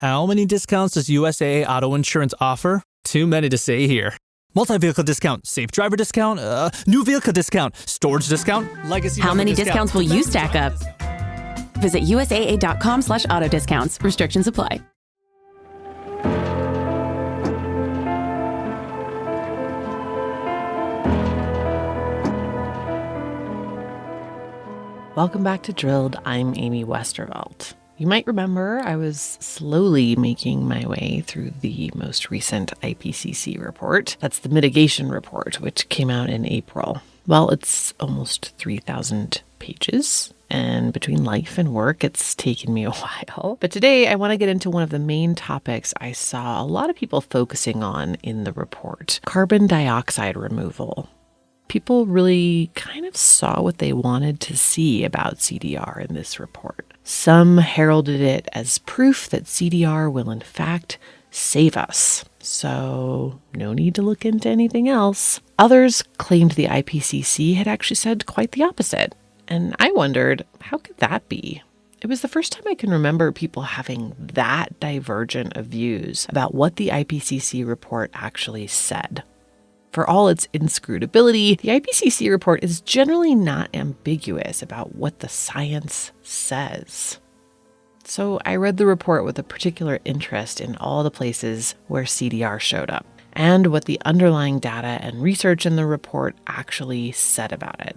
How many discounts does USAA Auto Insurance offer? Too many to say here. Multi-vehicle discount, safe driver discount, new vehicle discount, storage discount, legacy. How many discounts will you stack up? Visit USAA.com/auto discounts. Restrictions apply. Welcome back to Drilled. I'm Amy Westervelt. You might remember I was slowly making my way through the most recent IPCC report. That's the mitigation report, which came out in April. Well, it's almost 3,000 pages, and between life and work, it's taken me a while. But today, I want to get into one of the main topics I saw a lot of people focusing on in the report: carbon dioxide removal. People really kind of saw what they wanted to see about CDR in this report. Some heralded it as proof that CDR will in fact save us, so no need to look into anything else. Others claimed the IPCC had actually said quite the opposite, and I wondered, how could that be? It was the first time I can remember people having that divergent of views about what the IPCC report actually said. For all its inscrutability, the IPCC report is generally not ambiguous about what the science says. So I read the report with a particular interest in all the places where CDR showed up and what the underlying data and research in the report actually said about it.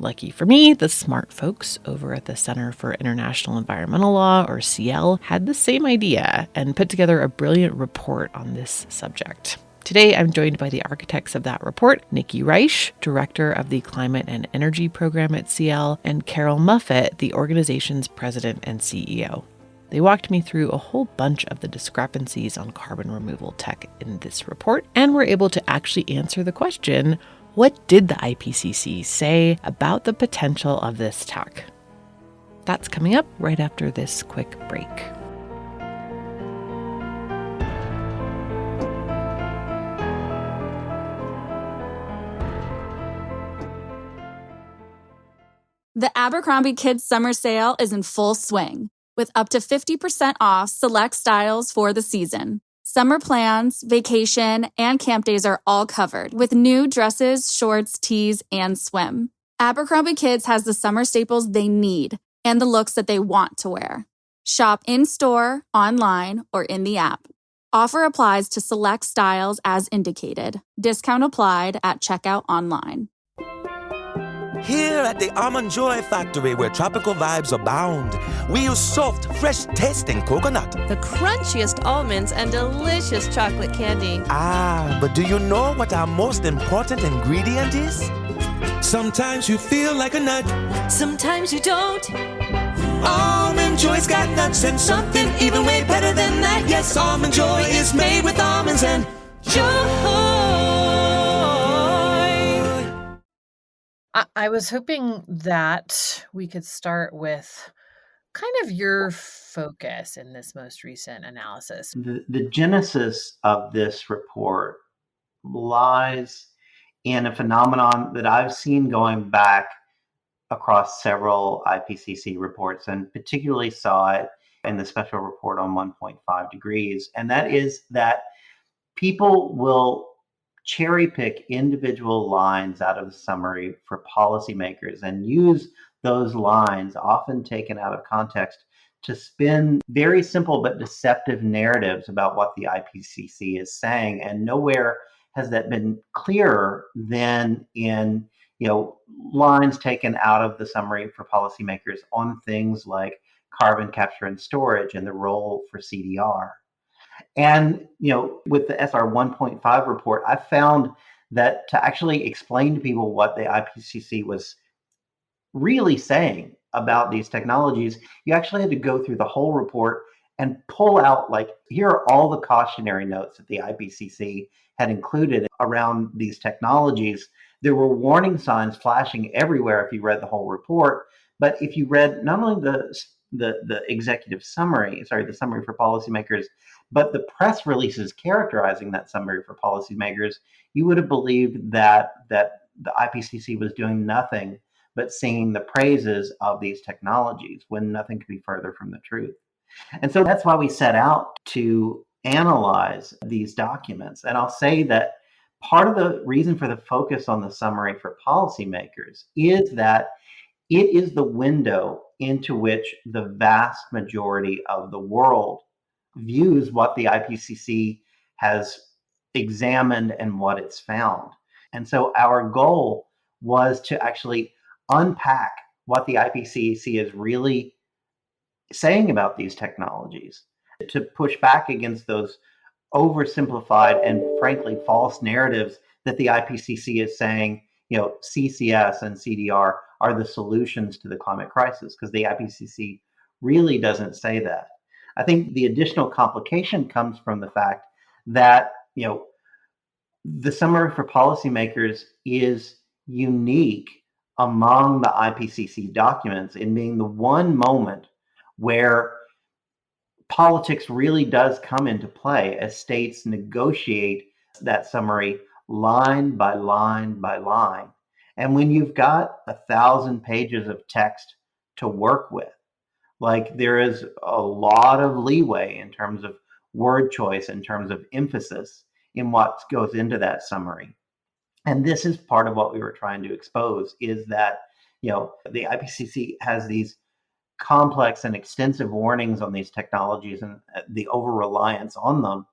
Lucky for me, the smart folks over at the Center for International Environmental Law, or CL, had the same idea and put together a brilliant report on this subject. Today, I'm joined by the architects of that report, Nikki Reich, director of the Climate and Energy Program at CL, and Carol Muffett, the organization's president and CEO. They walked me through a whole bunch of the discrepancies on carbon removal tech in this report, and were able to actually answer the question, what did the IPCC say about the potential of this tech? That's coming up right after this quick break. The Abercrombie Kids Summer Sale is in full swing, with up to 50% off select styles for the season. Summer plans, vacation, and camp days are all covered, with new dresses, shorts, tees, and swim. Abercrombie Kids has the summer staples they need and the looks that they want to wear. Shop in-store, online, or in the app. Offer applies to select styles as indicated. Discount applied at checkout online. Here at the Almond Joy Factory, where tropical vibes abound, we use soft, fresh-tasting coconut. The crunchiest almonds and delicious chocolate candy. Ah, but do you know what our most important ingredient is? Sometimes you feel like a nut. Sometimes you don't. Almond Joy's got nuts and something even way better than that. Yes, Almond Joy is made with almonds and joy. I was hoping that we could start with kind of your focus in this most recent analysis. The genesis of this report lies in a phenomenon that I've seen going back across several IPCC reports, and particularly saw it in the special report on 1.5 degrees. And that is that people will cherry pick individual lines out of the summary for policymakers and use those lines, often taken out of context, to spin very simple but deceptive narratives about what the IPCC is saying. And nowhere has that been clearer than in lines taken out of the summary for policymakers on things like carbon capture and storage and the role for CDR. And, with the SR 1.5 report, I found that to actually explain to people what the IPCC was really saying about these technologies, you actually had to go through the whole report and pull out, here are all the cautionary notes that the IPCC had included around these technologies. There were warning signs flashing everywhere if you read the whole report. But if you read not only the executive summary, the summary for policymakers, but the press releases characterizing that summary for policymakers, you would have believed that the IPCC was doing nothing but singing the praises of these technologies, when nothing could be further from the truth. And so that's why we set out to analyze these documents. And I'll say that part of the reason for the focus on the summary for policymakers is that it is the window into which the vast majority of the world views what the IPCC has examined and what it's found. And so our goal was to actually unpack what the IPCC is really saying about these technologies, to push back against those oversimplified and frankly false narratives that the IPCC is saying, CCS and CDR are the solutions to the climate crisis, because the IPCC really doesn't say that. I think the additional complication comes from the fact that, the summary for policymakers is unique among the IPCC documents in being the one moment where politics really does come into play as states negotiate that summary line by line by line. And when you've got 1,000 pages of text to work with, there is a lot of leeway in terms of word choice, in terms of emphasis in what goes into that summary. And this is part of what we were trying to expose, is that, the IPCC has these complex and extensive warnings on these technologies and the over-reliance on them.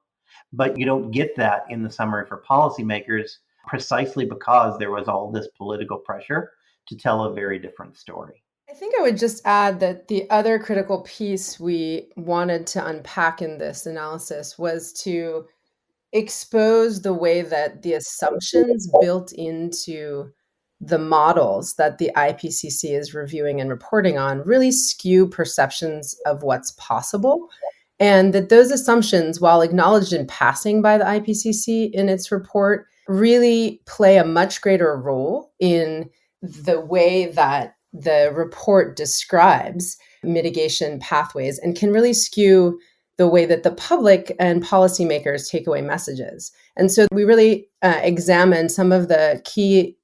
But you don't get that in the summary for policymakers, precisely because there was all this political pressure to tell a very different story. I think I would just add that the other critical piece we wanted to unpack in this analysis was to expose the way that the assumptions built into the models that the IPCC is reviewing and reporting on really skew perceptions of what's possible. And that those assumptions, while acknowledged in passing by the IPCC in its report, really play a much greater role in the way that the report describes mitigation pathways and can really skew the way that the public and policymakers take away messages. And so we really examined some of the key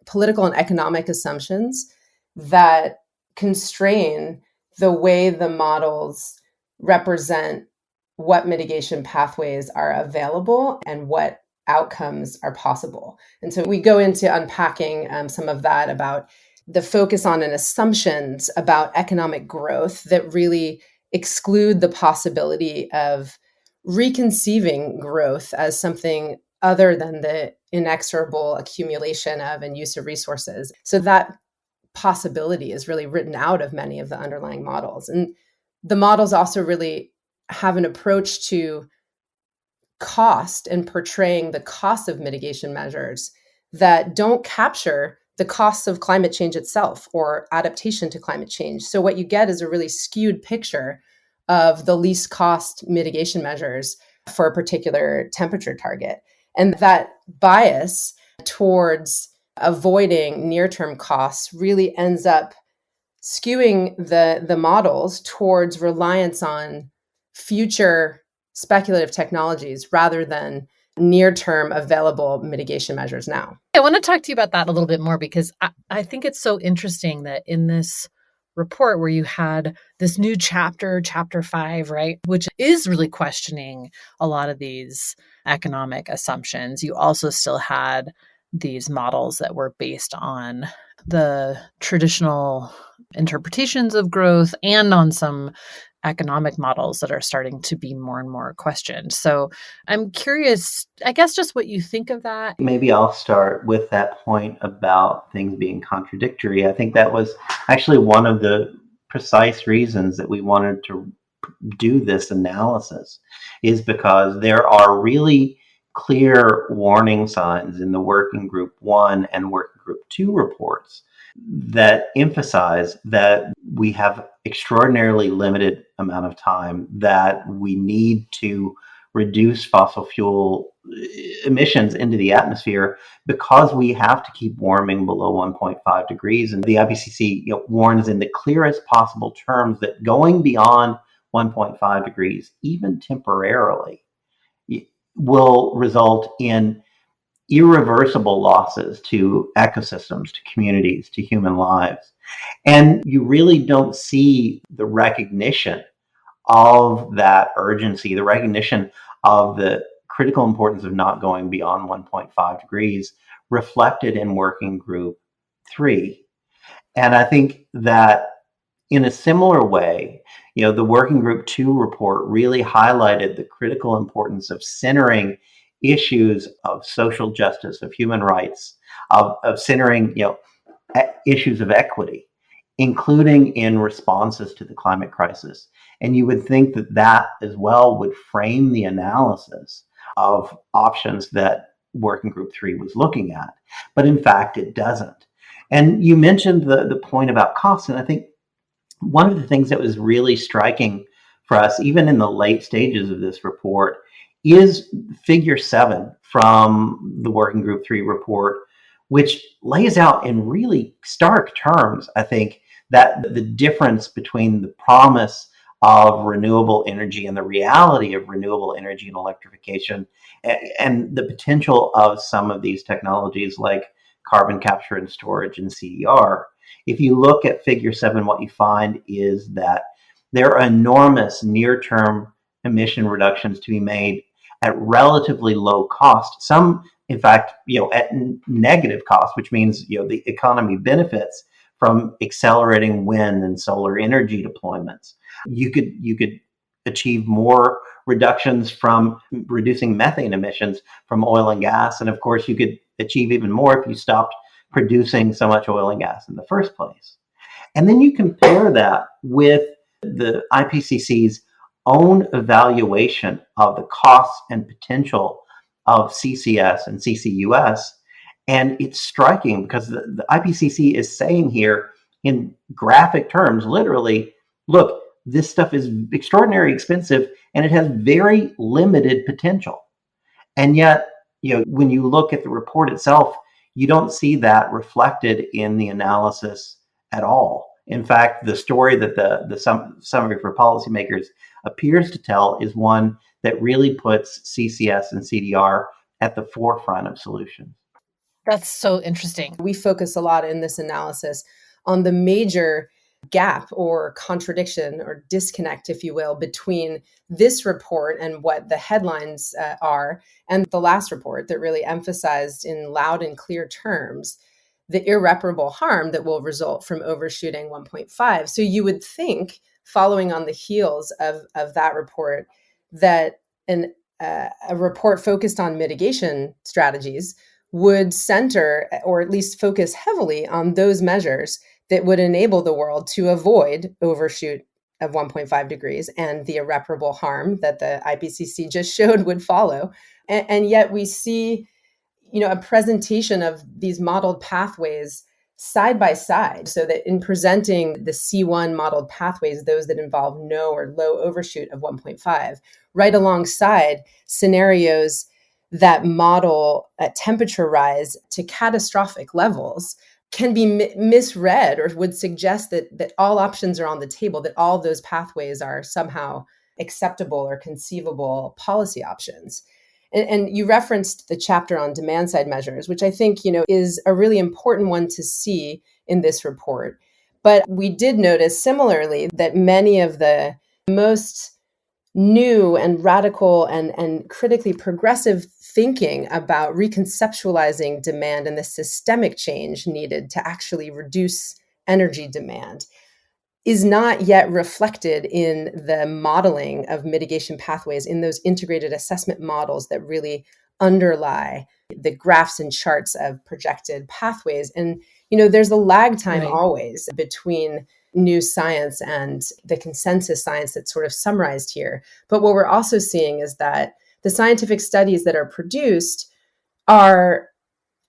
political and economic assumptions that constrain the way the models represent what mitigation pathways are available and what outcomes are possible. And so we go into unpacking some of that about the focus on an assumptions about economic growth that really exclude the possibility of reconceiving growth as something other than the inexorable accumulation of and use of resources. So that possibility is really written out of many of the underlying models. And the models also really have an approach to cost and portraying the cost of mitigation measures that don't capture the costs of climate change itself or adaptation to climate change. So what you get is a really skewed picture of the least cost mitigation measures for a particular temperature target. And that bias towards avoiding near-term costs really ends up skewing the models towards reliance on future speculative technologies rather than near-term available mitigation measures now. I want to talk to you about that a little bit more, because I think it's so interesting that in this report where you had this new chapter 5, right, which is really questioning a lot of these economic assumptions, you also still had these models that were based on the traditional interpretations of growth and on some economic models that are starting to be more and more questioned. So I'm curious, I guess, just what you think of that. Maybe I'll start with that point about things being contradictory. I think that was actually one of the precise reasons that we wanted to do this analysis, is because there are really clear warning signs in the Working Group 1 and Working Group 2 reports that emphasize that we have extraordinarily limited amount of time, that we need to reduce fossil fuel emissions into the atmosphere because we have to keep warming below 1.5 degrees. And the IPCC warns in the clearest possible terms that going beyond 1.5 degrees, even temporarily, will result in irreversible losses to ecosystems, to communities, to human lives. And you really don't see the recognition of that urgency, the recognition of the critical importance of not going beyond 1.5 degrees reflected in Working Group 3. And I think that in a similar way, the Working Group 2 report really highlighted the critical importance of centering issues of social justice, of human rights, of centering, issues of equity, including in responses to the climate crisis. And you would think that that as well would frame the analysis of options that Working Group 3 was looking at. But in fact, it doesn't. And you mentioned the point about costs, and I think one of the things that was really striking for us, even in the late stages of this report, is figure 7 from the Working Group 3 report, which lays out in really stark terms, I think, that the difference between the promise of renewable energy and the reality of renewable energy and electrification, and the potential of some of these technologies like carbon capture and storage and CDR. If you look at figure 7, what you find is that there are enormous near-term emission reductions to be made at relatively low cost. Some, in fact, at negative cost, which means, the economy benefits from accelerating wind and solar energy deployments. You could achieve more reductions from reducing methane emissions from oil and gas. And of course, you could achieve even more if you stopped producing so much oil and gas in the first place. And then you compare that with the IPCC's own evaluation of the costs and potential of CCS and CCUS. And it's striking because the IPCC is saying here in graphic terms, literally, look, this stuff is extraordinarily expensive and it has very limited potential. And yet, when you look at the report itself, you don't see that reflected in the analysis at all. In fact, the story that the summary for policymakers appears to tell is one that really puts CCS and CDR at the forefront of solutions. That's so interesting. We focus a lot in this analysis on the major gap or contradiction or disconnect, if you will, between this report and what the headlines are, and the last report that really emphasized in loud and clear terms the irreparable harm that will result from overshooting 1.5. So you would think, following on the heels of that report, that a report focused on mitigation strategies would center or at least focus heavily on those measures that would enable the world to avoid overshoot of 1.5 degrees and the irreparable harm that the IPCC just showed would follow. And yet we see, a presentation of these modeled pathways side by side, so that in presenting the C1 modeled pathways, those that involve no or low overshoot of 1.5, right alongside scenarios that model a temperature rise to catastrophic levels, can be misread or would suggest that all options are on the table, that all those pathways are somehow acceptable or conceivable policy options. And you referenced the chapter on demand side measures, which I think, is a really important one to see in this report. But we did notice similarly that many of the most new and radical and critically progressive thinking about reconceptualizing demand and the systemic change needed to actually reduce energy demand is not yet reflected in the modeling of mitigation pathways, in those integrated assessment models that really underlie the graphs and charts of projected pathways. And, there's a lag time always between new science and the consensus science that's sort of summarized here. But what we're also seeing is that the scientific studies that are produced are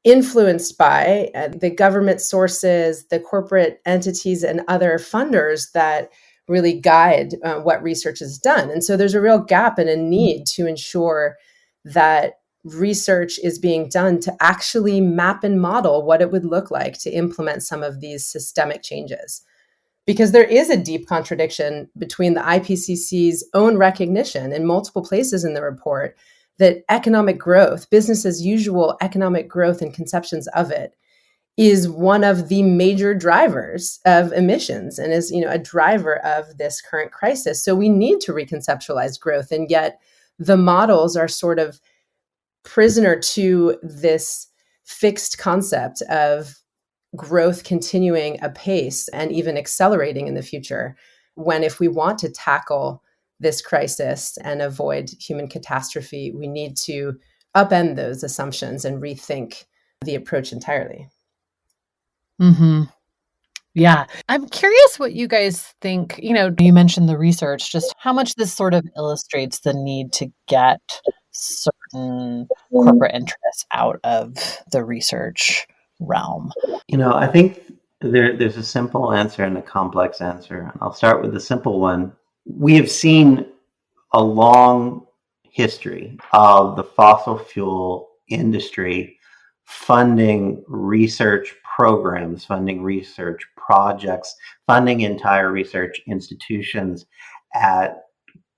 influenced by the government sources, the corporate entities, and other funders that really guide what research is done. And so there's a real gap and a need to ensure that research is being done to actually map and model what it would look like to implement some of these systemic changes. Because there is a deep contradiction between the IPCC's own recognition in multiple places in the report that economic growth, business as usual economic growth and conceptions of it, is one of the major drivers of emissions and is, a driver of this current crisis. So we need to reconceptualize growth, and yet the models are sort of prisoner to this fixed concept of growth continuing apace and even accelerating in the future, when if we want to tackle this crisis and avoid human catastrophe, we need to upend those assumptions and rethink the approach entirely. Mm-hmm. Yeah. I'm curious what you guys think. You mentioned the research, just how much this sort of illustrates the need to get certain corporate interests out of the research realm. I think there's a simple answer and a complex answer. I'll start with the simple one. We have seen a long history of the fossil fuel industry funding research programs, funding research projects, funding entire research institutions at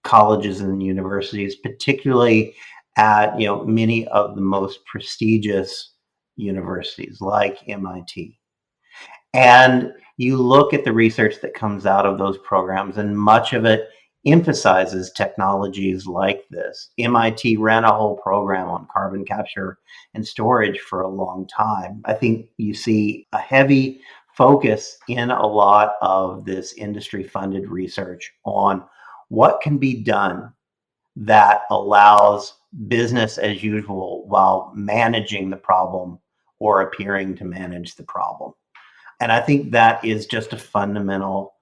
colleges and universities, particularly at many of the most prestigious universities like MIT. And you look at the research that comes out of those programs, and much of it emphasizes technologies like this. MIT ran a whole program on carbon capture and storage for a long time. I think you see a heavy focus in a lot of this industry-funded research on what can be done that allows business as usual while managing the problem or appearing to manage the problem. And I think that is just a fundamental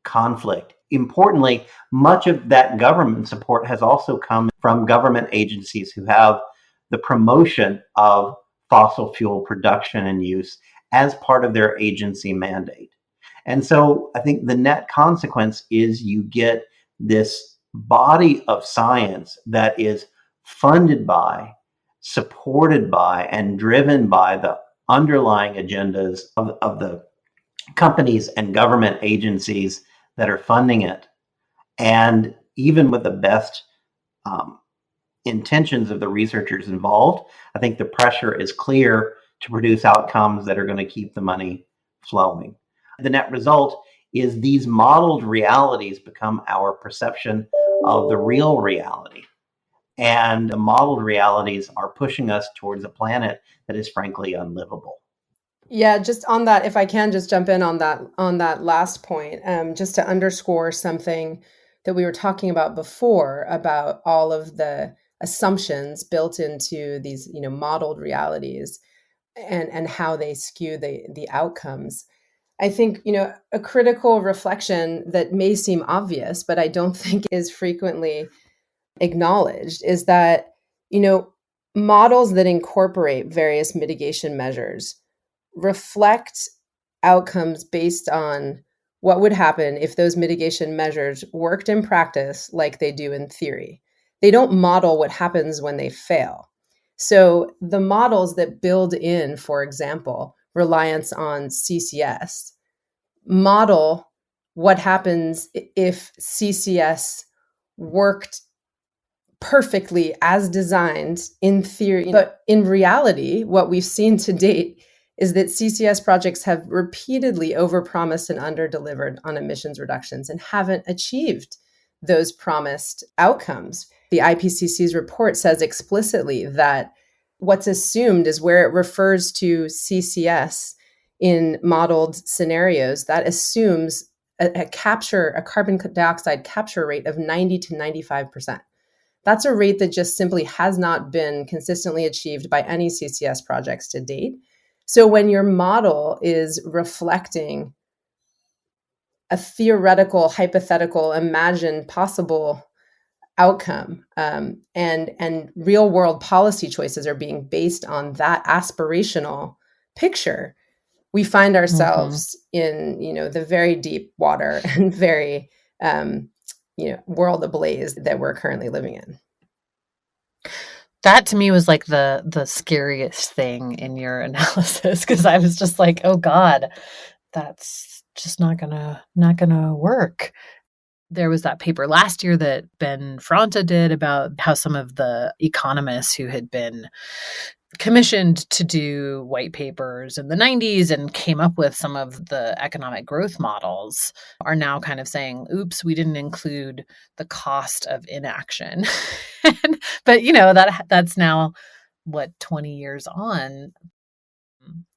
conflict. Importantly, much of that government support has also come from government agencies who have the promotion of fossil fuel production and use as part of their agency mandate. And so I think the net consequence is you get this body of science that is funded by, supported by, and driven by the underlying agendas of the companies and government agencies that are funding it. And even with the best intentions of the researchers involved, I think the pressure is clear to produce outcomes that are going to keep the money flowing. The net result is these modeled realities become our perception of the real reality. And the modeled realities are pushing us towards a planet that is frankly unlivable. Yeah, just on that, if I can just jump in on that last point, just to underscore something that we were talking about before, about all of the assumptions built into these, modeled realities and how they skew the outcomes. I think, a critical reflection that may seem obvious, but I don't think is frequently acknowledged, is that, models that incorporate various mitigation measures reflect outcomes based on what would happen if those mitigation measures worked in practice like they do in theory. They don't model what happens when they fail. So the models that build in, for example, reliance on CCS model what happens if CCS worked perfectly as designed in theory. But in reality, what we've seen to date is that CCS projects have repeatedly overpromised and underdelivered on emissions reductions and haven't achieved those promised outcomes. The IPCC's report says explicitly that what's assumed is where it refers to CCS in modeled scenarios, that assumes a carbon dioxide capture rate of 90 to 95%. That's a rate that just simply has not been consistently achieved by any CCS projects to date. So when your model is reflecting a theoretical, hypothetical, imagined possible outcome, and real world policy choices are being based on that aspirational picture, we find ourselves in, the very deep water and very, world ablaze that we're currently living in. That to me was like the scariest thing in your analysis, because I was just like, oh God, that's just not gonna work. There was that paper last year that Ben Fronta did about how some of the economists who had been commissioned to do white papers in the 90s and came up with some of the economic growth models are now kind of saying, oops, we didn't include the cost of inaction. But, that's now, 20 years on.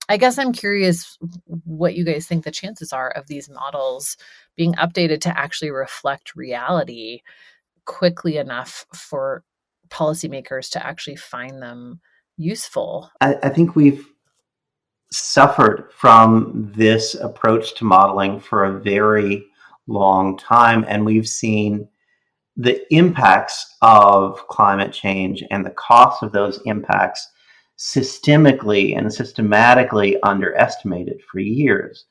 I guess I'm curious what you guys think the chances are of these models being updated to actually reflect reality quickly enough for policymakers to actually find them useful. I think we've suffered from this approach to modeling for a very long time, and we've seen the impacts of climate change and the cost of those impacts systemically and systematically underestimated for years.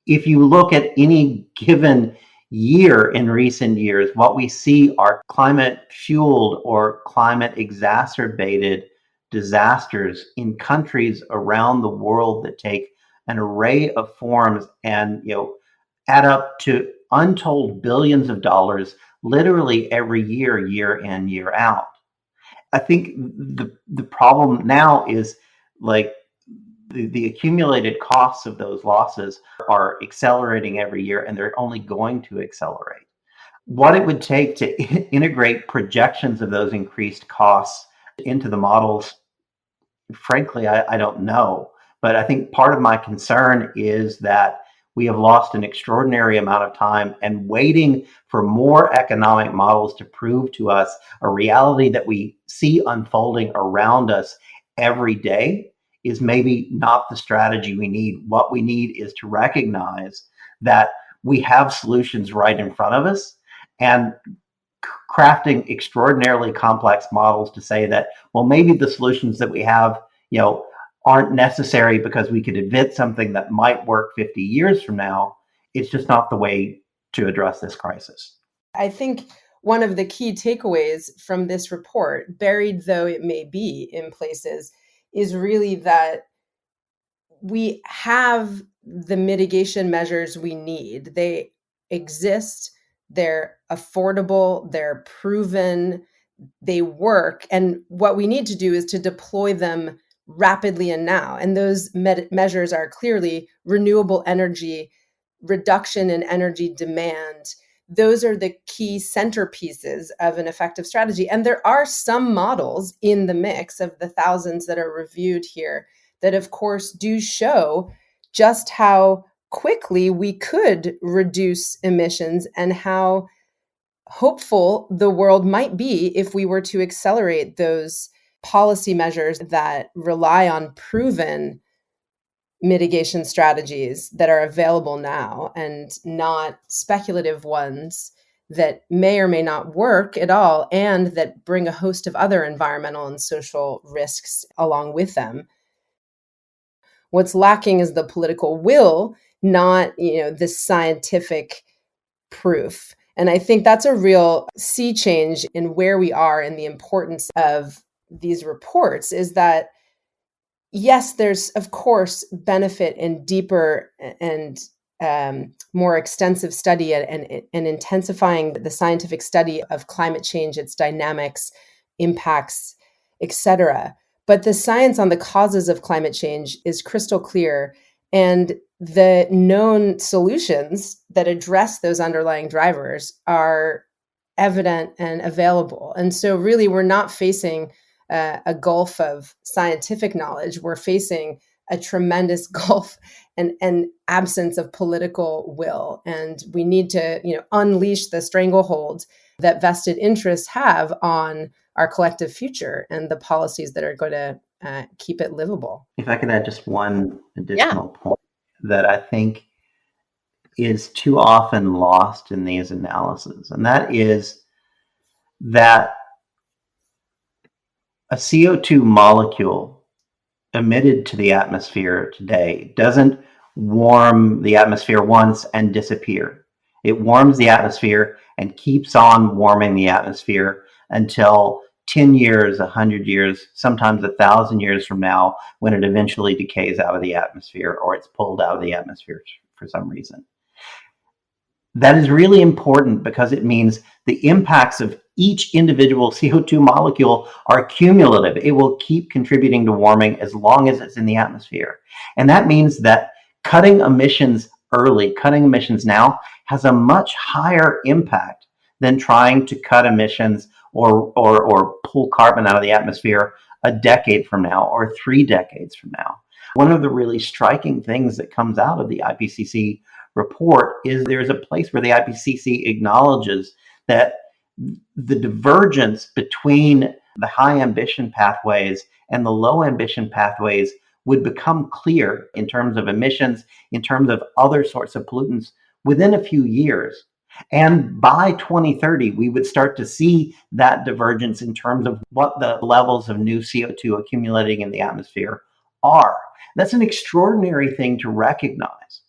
If you look at any given year in recent years, what we see are climate fueled or climate exacerbated disasters in countries around the world that take an array of forms and add up to untold billions of dollars literally every year, year in, year out. I think the problem now is like the accumulated costs of those losses are accelerating every year, and they're only going to accelerate. What it would take to integrate projections of those increased costs into the models, frankly, I don't know. But I think part of my concern is that we have lost an extraordinary amount of time, and waiting for more economic models to prove to us a reality that we see unfolding around us every day is maybe not the strategy we need. What we need is to recognize that we have solutions right in front of us, and crafting extraordinarily complex models to say that, well, maybe the solutions that we have, aren't necessary because we could invent something that might work 50 years from now. It's just not the way to address this crisis. I think one of the key takeaways from this report, buried though it may be in places, is really that we have the mitigation measures we need. They exist, they're affordable, they're proven, they work. And what we need to do is to deploy them rapidly and now. And those measures are clearly renewable energy, reduction in energy demand. Those are the key centerpieces of an effective strategy. And there are some models in the mix of the thousands that are reviewed here that, of course, do show just how quickly we could reduce emissions and how hopeful the world might be if we were to accelerate those policy measures that rely on proven mitigation strategies that are available now and not speculative ones that may or may not work at all and that bring a host of other environmental and social risks along with them. What's lacking is the political will, not, the scientific proof. And I think that's a real sea change in where we are in the importance of these reports, is that, yes, there's, of course, benefit in deeper and more extensive study and intensifying the scientific study of climate change, its dynamics, impacts, etc. But the science on the causes of climate change is crystal clear, and the known solutions that address those underlying drivers are evident and available. And so really, we're not facing a gulf of scientific knowledge. We're facing a tremendous gulf and absence of political will. And we need to, unleash the stranglehold that vested interests have on our collective future and the policies that are going to keep it livable. If I could add just one additional point that I think is too often lost in these analyses, and that is that a CO2 molecule emitted to the atmosphere today doesn't warm the atmosphere once and disappear. It warms the atmosphere and keeps on warming the atmosphere until 10 years, 100 years, sometimes 1,000 years from now, when it eventually decays out of the atmosphere or it's pulled out of the atmosphere for some reason. That is really important because it means the impacts of each individual CO2 molecule are cumulative. It will keep contributing to warming as long as it's in the atmosphere. And that means that cutting emissions early, cutting emissions now, has a much higher impact than trying to cut emissions or pull carbon out of the atmosphere a decade from now or 3 decades from now. One of the really striking things that comes out of the IPCC report is there's a place where the IPCC acknowledges that the divergence between the high ambition pathways and the low ambition pathways would become clear in terms of emissions, in terms of other sorts of pollutants within a few years. And by 2030, we would start to see that divergence in terms of what the levels of new CO2 accumulating in the atmosphere are. That's an extraordinary thing to recognize.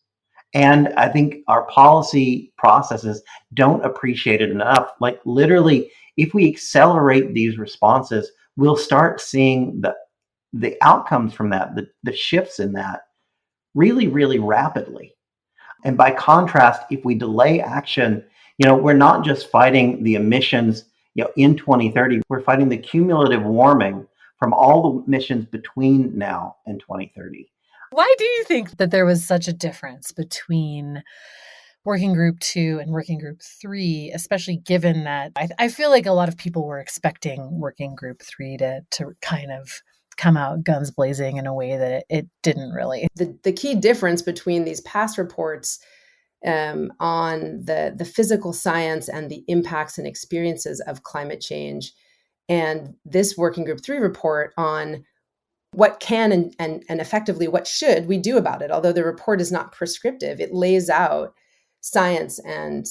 And I think our policy processes don't appreciate it enough. Like literally, if we accelerate these responses, we'll start seeing the outcomes from that, the shifts in that really, really rapidly. And by contrast, if we delay action, we're not just fighting the emissions, in 2030, we're fighting the cumulative warming from all the emissions between now and 2030. Why do you think that there was such a difference between Working Group 2 and Working Group 3, especially given that I feel like a lot of people were expecting Working Group 3 to kind of come out guns blazing in a way that it didn't really. The key difference between these past reports on the physical science and the impacts and experiences of climate change and this Working Group 3 report on what can and effectively what should we do about it. Although the report is not prescriptive, it lays out science and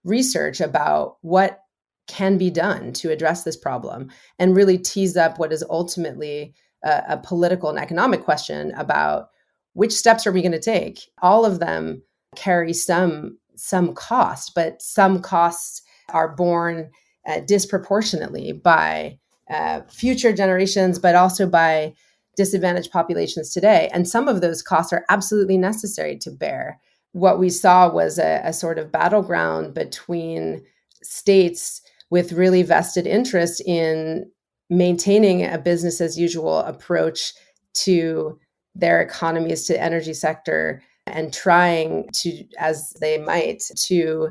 research about what can be done to address this problem and really tease up what is ultimately a political and economic question about which steps are we going to take. All of them carry some cost, but some costs are borne disproportionately by future generations, but also by disadvantaged populations today. And some of those costs are absolutely necessary to bear. What we saw was a sort of battleground between states with really vested interest in maintaining a business as usual approach to their economies, to energy sector, and trying to, as they might, to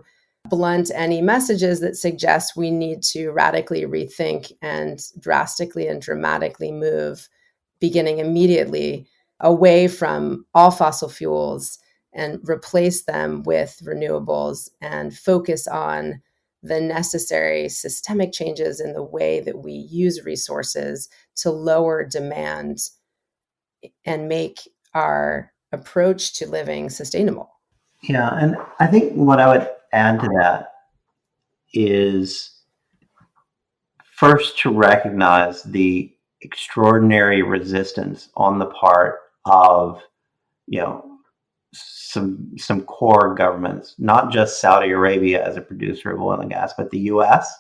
blunt any messages that suggest we need to radically rethink and drastically and dramatically move, beginning immediately, away from all fossil fuels and replace them with renewables and focus on the necessary systemic changes in the way that we use resources to lower demand and make our approach to living sustainable. Yeah, and I think what I would add to that is first to recognize the extraordinary resistance on the part of, some core governments, not just Saudi Arabia as a producer of oil and gas, but the US,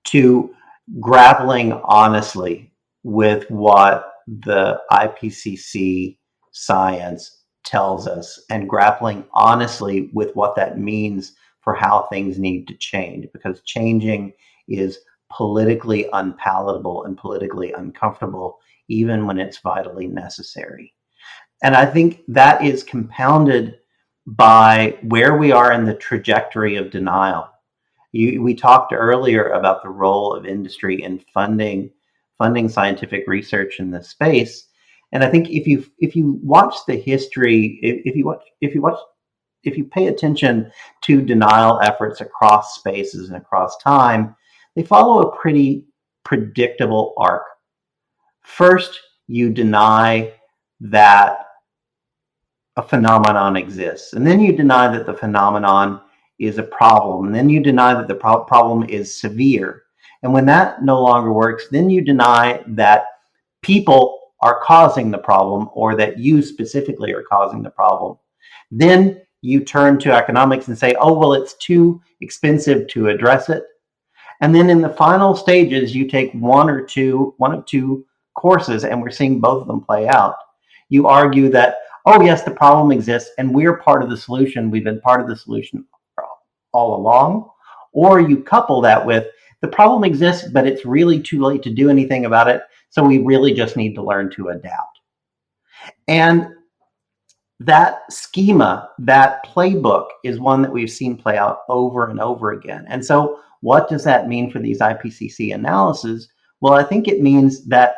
to grappling honestly with what the IPCC science tells us and grappling honestly with what that means for how things need to change, because changing is politically unpalatable and politically uncomfortable, even when it's vitally necessary. And I think that is compounded by where we are in the trajectory of denial. We talked earlier about the role of industry in funding scientific research in this space. And I think if you watch the history, if you pay attention to denial efforts across spaces and across time, they follow a pretty predictable arc. First, you deny that a phenomenon exists, and then you deny that the phenomenon is a problem, and then you deny that the problem is severe. And when that no longer works, then you deny that people are causing the problem or that you specifically are causing the problem. Then you turn to economics and say, oh, well, it's too expensive to address it. And then in the final stages, you take one of two courses, and we're seeing both of them play out. You argue that, oh, yes, the problem exists, and we're part of the solution. We've been part of the solution all along. Or you couple that with the problem exists, but it's really too late to do anything about it. So we really just need to learn to adapt. And that schema, that playbook is one that we've seen play out over and over again. And so what does that mean for these IPCC analyses? Well, I think it means that,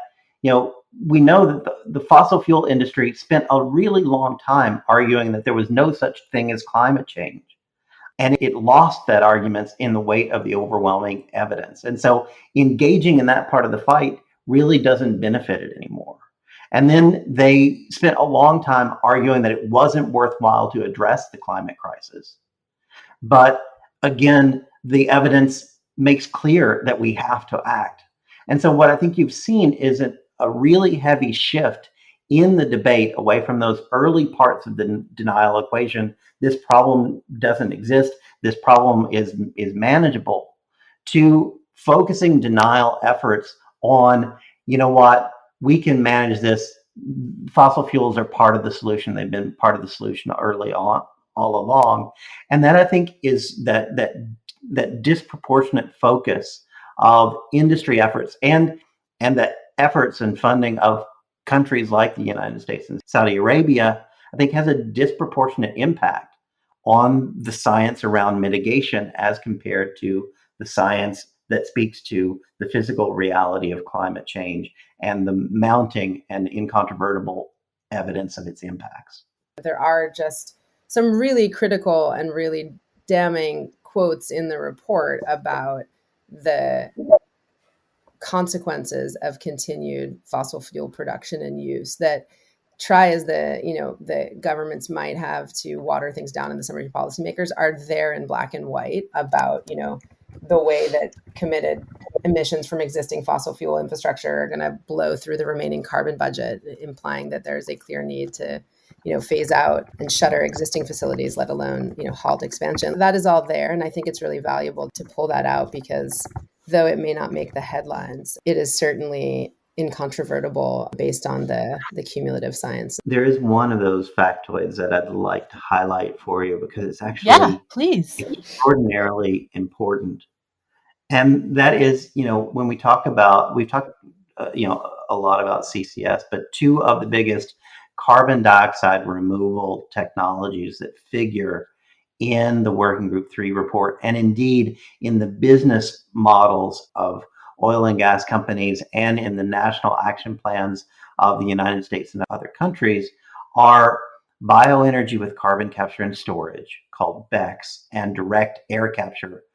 we know that the fossil fuel industry spent a really long time arguing that there was no such thing as climate change. And it lost that argument in the weight of the overwhelming evidence. And so engaging in that part of the fight really doesn't benefit it anymore. And then they spent a long time arguing that it wasn't worthwhile to address the climate crisis. But again, the evidence makes clear that we have to act. And so what I think you've seen is a really heavy shift in the debate away from those early parts of the denial equation. This problem doesn't exist. This problem is manageable, to focusing denial efforts on, what, we can manage this. Fossil fuels are part of the solution. They've been part of the solution early on, all along. And that, I think, is that disproportionate focus of industry efforts and the efforts and funding of countries like the United States and Saudi Arabia, I think, has a disproportionate impact on the science around mitigation as compared to the science that speaks to the physical reality of climate change and the mounting and incontrovertible evidence of its impacts. There are just some really critical and really damning quotes in the report about the consequences of continued fossil fuel production and use, that try as the governments might have to water things down, and the summary policymakers are there in black and white about, the way that committed emissions from existing fossil fuel infrastructure are going to blow through the remaining carbon budget, implying that there's a clear need to, phase out and shutter existing facilities, let alone, halt expansion. That is all there. And I think it's really valuable to pull that out, because though it may not make the headlines, it is certainly incontrovertible based on the cumulative science. There is one of those factoids that I'd like to highlight for you, because it's actually please, extraordinarily important. And that is, when we've talked, a lot about CCS, but two of the biggest carbon dioxide removal technologies that figure in the Working Group 3 report, and indeed in the business models of oil and gas companies and in the national action plans of the United States and other countries, are bioenergy with carbon capture and storage, called BECCS, and direct air capture,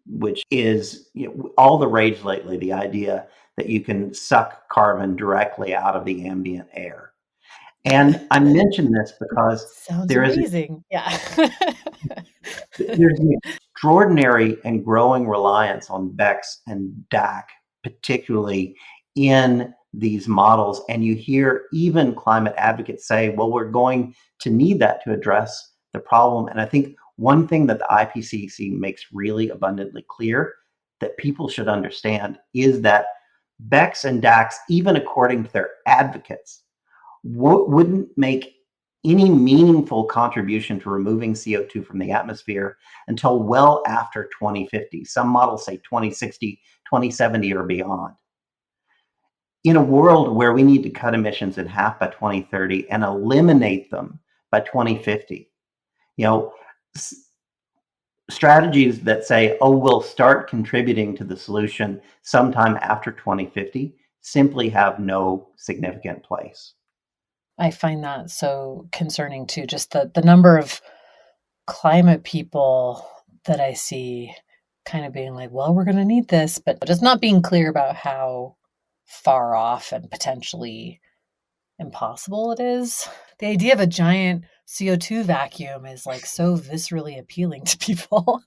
which is all the rage lately, the idea that you can suck carbon directly out of the ambient air. And I mention this because there's an extraordinary and growing reliance on BECCS and DAC, particularly in these models. And you hear even climate advocates say, well, we're going to need that to address the problem. And I think one thing that the IPCC makes really abundantly clear that people should understand is that BECCS and DACs, even according to their advocates, wouldn't make any meaningful contribution to removing CO2 from the atmosphere until well after 2050. Some models say 2060, 2070, or beyond. In a world where we need to cut emissions in half by 2030 and eliminate them by 2050, strategies that say, oh, we'll start contributing to the solution sometime after 2050 simply have no significant place. I find that so concerning too, just the number of climate people that I see kind of being like, well, we're going to need this, but just not being clear about how far off and potentially impossible it is. The idea of a giant CO2 vacuum is like so viscerally appealing to people,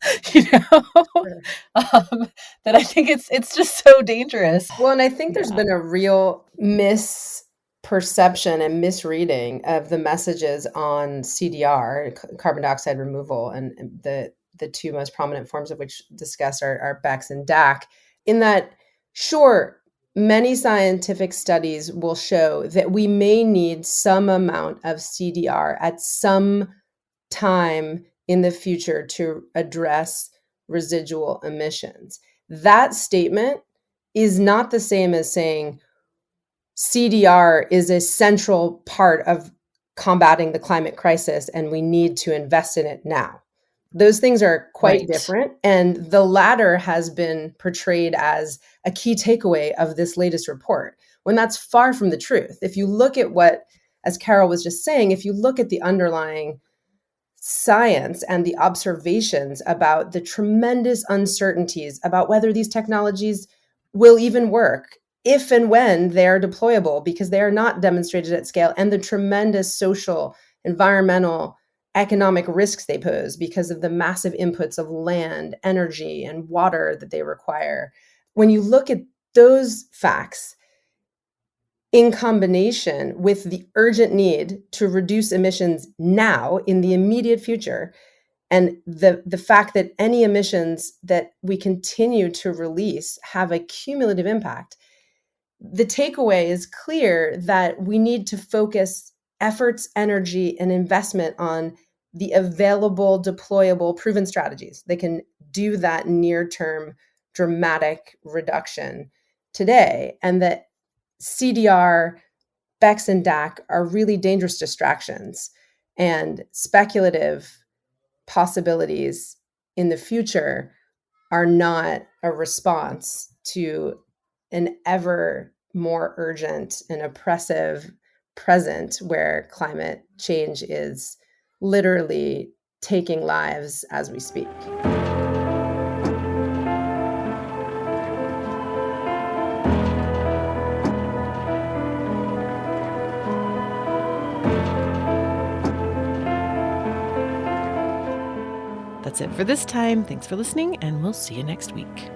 that I think it's just so dangerous. Well, and I think there's been a real misperception and misreading of the messages on CDR, carbon dioxide removal, and the two most prominent forms of which discussed are BECCS and DAC, in that, sure, many scientific studies will show that we may need some amount of CDR at some time in the future to address residual emissions. That statement is not the same as saying CDR is a central part of combating the climate crisis and we need to invest in it now. Those things are quite Right. different. And the latter has been portrayed as a key takeaway of this latest report, when that's far from the truth. If you look at what, as Carol was just saying, if you look at the underlying science and the observations about the tremendous uncertainties about whether these technologies will even work, if and when they are deployable, because they are not demonstrated at scale, and the tremendous social, environmental, economic risks they pose because of the massive inputs of land, energy, and water that they require. When you look at those facts in combination with the urgent need to reduce emissions now in the immediate future, and the fact that any emissions that we continue to release have a cumulative impact, the takeaway is clear that we need to focus efforts, energy, and investment on the available, deployable, proven strategies. They can do that near-term dramatic reduction today, and that CDR, BECS, and DAC are really dangerous distractions, and speculative possibilities in the future are not a response to an ever more urgent and oppressive present where climate change is literally taking lives as we speak. That's it for this time. Thanks for listening, and we'll see you next week.